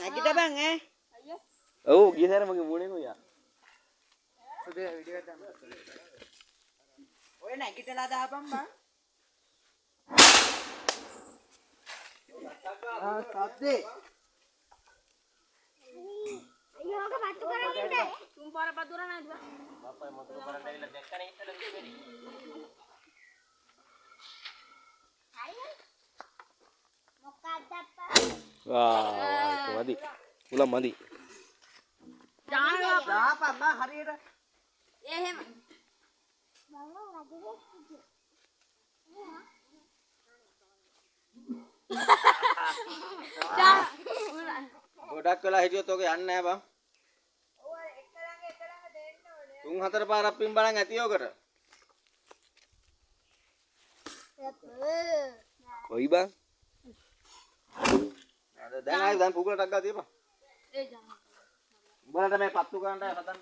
නැගිට බං ඈ. අයියෝ. ඔව් ගිය සැරේ මගේ මූණේ කොයියා. සුදේ වීඩියෝ එක දාන්න. ඔය නැගිටලා දාපන් බං. සද්දේ. අයියෝ ඔක පත්තු කරන්නේ. තුන් පාර පතුරා නේද බං? බප්පා මොතර කරන්න ඇවිල්ලා දැක්කනේ ඉස්සෙල්ලා කිව්වේ. මදි උලා මදි දාපන් බං හරියට. එහෙම. ගොඩක් වෙලා හිටියොත් ඔක යන්නේ නැහැ බං. ඔය එක ළඟ දෙන්න ඕනේ. තුන් හතර පාරක් පින් බලන් ඇති ඔකට. කොයි බං? දැන් ආයි දැන් පුගලටක් ගා තියපන්. ඒ ජාන. උඹලට මේ පත්තු ගන්නට හදන්න.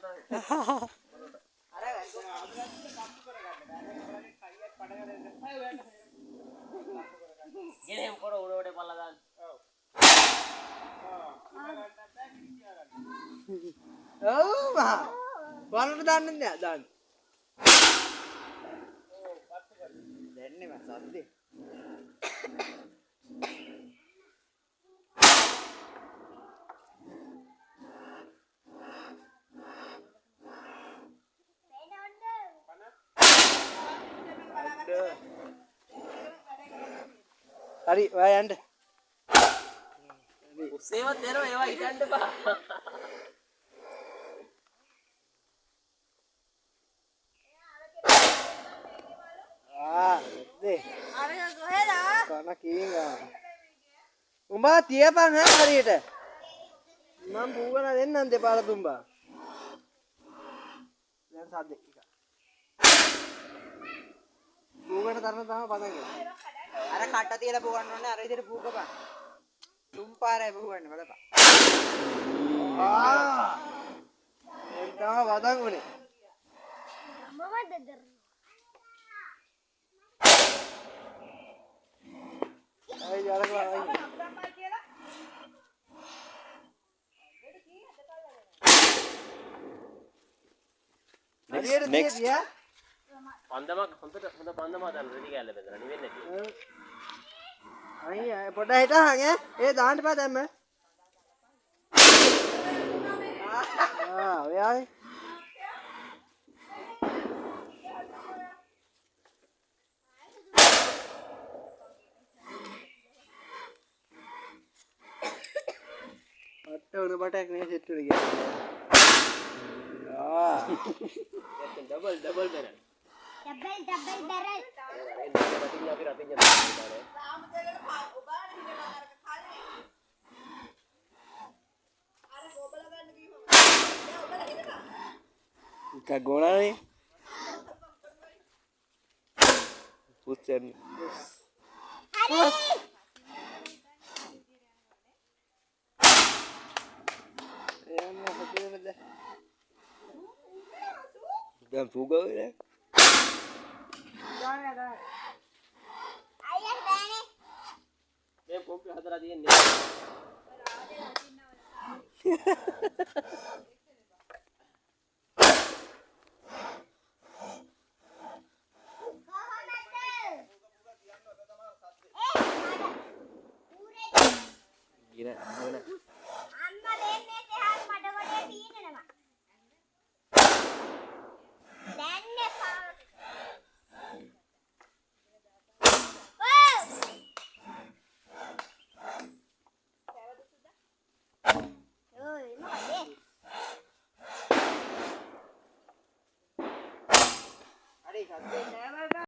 අර කම්පු කරගන්න. ඔයාලගේ කයියක් පඩගන්න එපා ඔයාලට. ගෙනෙම් කර උඩට පල්ලා දාන්න. ඔව්. ඔව් මහා. බලන්න දාන්නේ නැහැ දාන්න. දෙන්නේ මම සද්දේ. හරි ඔයා යන්න. උස්සේවත් දෙනවා ඒවා හිටන්න බා. දේ. අර කොහෙද? කන කීංගා. උඹා තියපන් ඈ හරියට. මම පූගන දෙන්නම් දෙපාර තුම්බා. දැන් සද්දේ ටික. පූගන තරන තමයි පදන්නේ. අර කට්ට තියලා පූගන්න ඕනේ අර විදිහට පූගපන්. තුන් පාරයි පූගන්න බලපන්. එන් තමයි වදන් උනේ. මොකද දර? අය යාලකලා අය. next පන්දමක් හොඳ පන්දමක් දාන්න රෙදි කැල්ල බෙදලා නෙවෙන්නේ නැති. අයියා පොඩ හිටහන් ඈ. ඒ දාන්න බෑ දැම්ම. ඔයායි. අට උන බටක් නේ සෙට් වෙලා ගියා. Double barrel. Double barrel. රටින් අපි රටින් යනවා. Ka gona ni. Pusen. Dan puga ni. අයියා බෑනේ. මේ පොක් හදලා තියෙන්නේ. Gila, mana? අම්මා දෙන්නේ තහල් මඩවලේ පීනනවා. දැන්නේ පාව. ඔය මොකද? අර සද්දේ